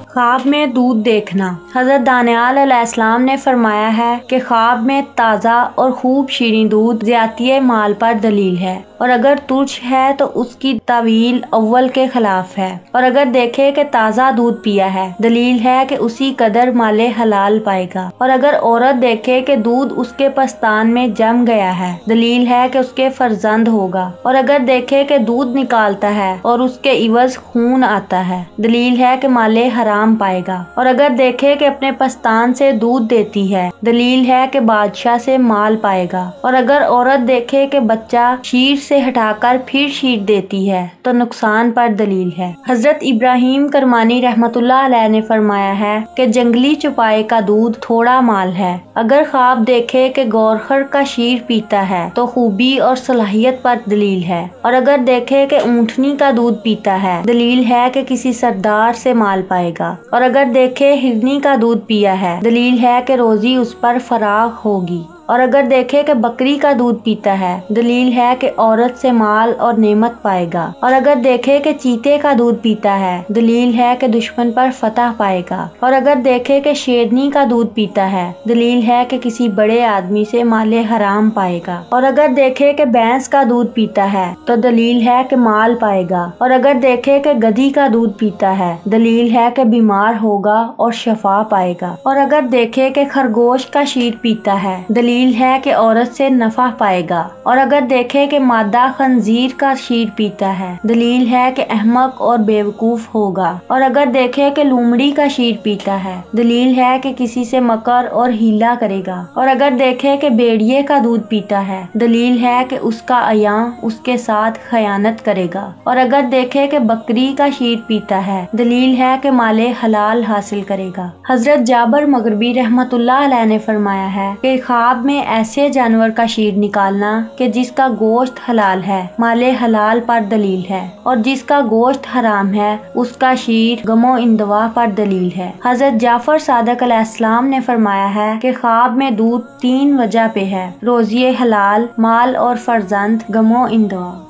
خواب میں دودھ دیکھنا۔ حضرت دانیال علیہ السلام نے فرمایا ہے کہ خواب میں تازہ اور خوب شیریں دودھ زیادتی مال پر دلیل ہے، اور اگر ترش ہے تو اس کی تعویل اول کے خلاف ہے، اور اگر دیکھے کہ تازہ دودھ پیا ہے دلیل ہے کہ اسی قدر مال حلال پائے گا، اور اگر عورت دیکھے کہ دودھ اس کے پستان میں جم گیا ہے دلیل ہے کہ اس کے فرزند ہوگا، اور اگر دیکھے کہ دودھ نکالتا ہے اور اس کے عوض خون آتا ہے دلیل ہے کہ مال حرام پائے گا، اور اگر دیکھے کہ اپنے پستان سے دودھ دیتی ہے دلیل ہے کہ بادشاہ سے مال پائے گا، اور اگر عورت دیکھے کہ بچہ شیر سے ہٹا کر پھر شیر دیتی ہے تو نقصان پر دلیل ہے۔ حضرت ابراہیم کرمانی رحمت اللہ علیہ نے فرمایا ہے کہ جنگلی چوپائے کا دودھ تھوڑا مال ہے، اگر خواب دیکھے کہ گورخر کا شیر پیتا ہے تو خوبی اور صلاحیت پر دلیل ہے، اور اگر دیکھے کہ اونٹنی کا دودھ پیتا ہے دلیل ہے کہ کسی سردار سے مال پائے گا، اور اگر دیکھے ہرنی کا دودھ پیا ہے دلیل ہے کہ روزی اس پر فراغ ہوگی، اور اگر دیکھے کہ بکری کا دودھ پیتا ہے دلیل ہے کہ عورت سے مال اور نعمت پائے گا، اور اگر دیکھے کہ چیتے کا دودھ پیتا ہے دلیل ہے کہ دشمن پر فتح پائے گا، اور اگر دیکھے کہ شیرنی کا دودھ پیتا ہے دلیل ہے کہ کسی بڑے آدمی سے مال حرام پائے گا، اور اگر دیکھے کہ بھینس کا دودھ پیتا ہے تو دلیل ہے کہ مال پائے گا، اور اگر دیکھے کہ گدھی کا دودھ پیتا ہے دلیل ہے کہ بیمار ہوگا اور شفا پائے گا، اور اگر دیکھے کہ خرگوش کا شیر پیتا ہے دلیل ہے کہ عورت سے نفع پائے گا، اور اگر دیکھے کہ مادہ خنزیر کا شیر پیتا ہے دلیل ہے کہ احمق اور بیوقوف ہوگا، اور اگر دیکھے کہ لومڑی کا شیر پیتا ہے دلیل ہے کہ کسی سے مکر اور ہیلا کرے گا، اور اگر دیکھے کہ بھیڑیے کا دودھ پیتا ہے دلیل ہے کہ اس کا عیاں اس کے ساتھ خیانت کرے گا، اور اگر دیکھے کہ بکری کا شیر پیتا ہے دلیل ہے کہ مال حلال حاصل کرے گا۔ حضرت جابر مغربی رحمت اللہ علیہ نے فرمایا ہے کہ خواب میں ایسے جانور کا شیر نکالنا کہ جس کا گوشت حلال ہے مال حلال پر دلیل ہے، اور جس کا گوشت حرام ہے اس کا شیر غم و اندوا پر دلیل ہے۔ حضرت جعفر صادق علیہ السلام نے فرمایا ہے کہ خواب میں دودھ 3 وجہ پہ ہے: روزی حلال، مال اور فرزند، غم و اندوا۔